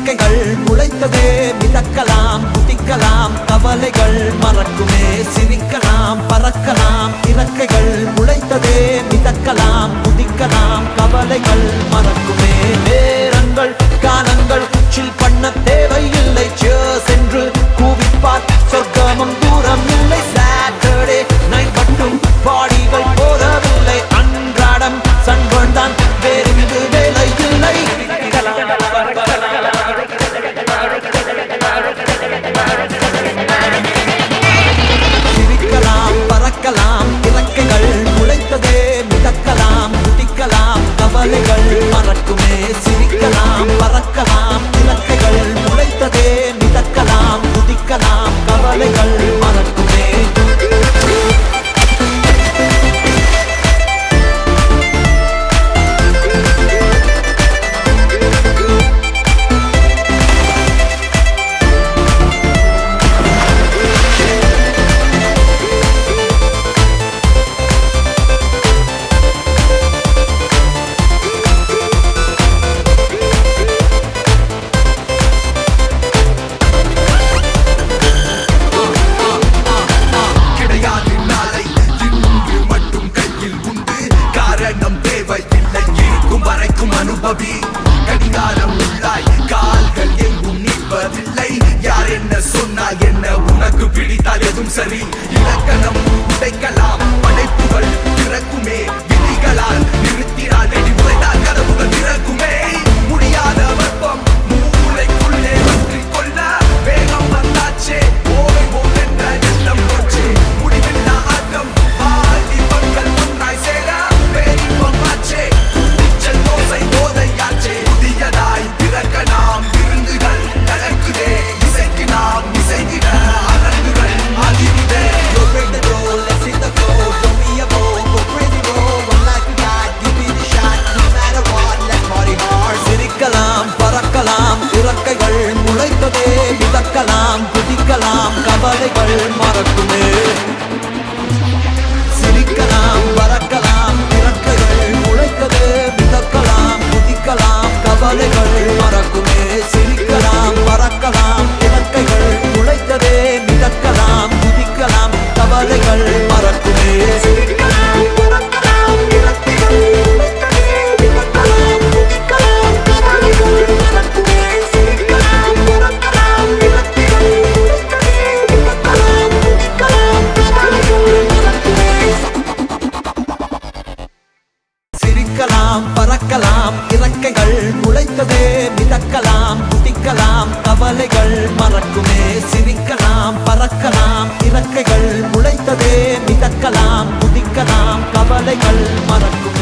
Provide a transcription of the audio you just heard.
இறக்கைகள் முளைத்ததே மிதக்கலாம் குதிக்கலாம் கவலைகள் மறக்குமே சிரிக்கலாம் பறக்கலாம் இறக்கைகள் முளைத்ததே மிதக்கலாம் குதிக்கலாம் கவலைகள் மறக்குமே நேரங்கள் காலங்கள் சில் பண்ண தேவையில்லை சென்று கூவிப்பார் சொர்க்கமும் தூரம் இல்லை சாட்டர்டே நைட் மட்டும் பாடிகள் போதவில்லை அன்றாடம் சன்பன் தான் வேறு வேலை இல்லை சிரிக்கலாம் பறக்கலாம் இறக்கைகள் முளைத்ததே மிதக்கலாம் குதிக்கலாம் கவலைகள் மறக்குமே சிரிக்கலாம் பறக்கலாம் இறக்கைகள் முளைத்ததே மிதக்கலாம் குதிக்கலாம் கவலைகள் மறக்குமே கடிகாரம் உள்ளாய் கால்கள் எங்கும் நிற்பதில்லை யார் என்ன சொன்னால் என்ன உனக்கு பிடித்தால் எதுவும் சரி இலக்கணம் உடைக்கலாம் படைப்புகள் திறக்குமே விதிகளால் நிறுத்தினால் வெடி உடைத்தால் கதவுகள் திறக்குமே முடியாத வெப்பம் மூளைக்குள்ளே வற்றி கொள்ள வேகம் வந்தாச்சே ஓய்வோம் என்ற எண்ணம் போச்சு முடிவில்லா ஆட்டம் பாதி மக்கள் ஒன்றாய் சேர பேரின்பம் ஆச்சே தோசை போதையாச்சே புதியதாய் பிறக்க நாம் விருந்துகள் நடக்குதே இசைக்கு நாம் இசைந்திட அலங்குகள் ஆகிவிடே சிரிக்கலாம் பறக்கலாம் இறக்கைகள் முளைத்ததே மிதக்கலாம் குதிக்கலாம் கவலைகள் மறக்குமே சிரிக்கலாம் பறக்கலாம் இறக்கைகள் முளைத்ததே மிதக்கலாம் குதிக்கலாம் கவலைகள் மறக்குமே சிரிக்கலாம் பறக்கலாம் இறக்கைகள் முளைத்ததே மிதக்கலாம் குதிக்கலாம் கவலைகள் மறக்குமே சிரிக்கலாம் பறக்கலாம் இறக்கைகள் முளைத்ததே மிதக்கலாம் குதிக்கலாம் கவலைகள் மறக்குமே சிரிக்கலாம் பறக்கலாம் இறக்கைகள் முளைத்ததே மிதக்கலாம் குதிக்கலாம் கவலைகள் மறக்குமே சிரிக்கலாம் பறக்கலாம் இறக்கைகள் முளைத்ததே மிதக்கலாம் குதிக்கலாம் கவலைகள் மறக்குமே சிரிக்கலாம் பறக்கலாம் இறக்கைகள் முளைத்ததே மிதக்கலாம் குதிக்கலாம் கவலைகள் மறக்குமே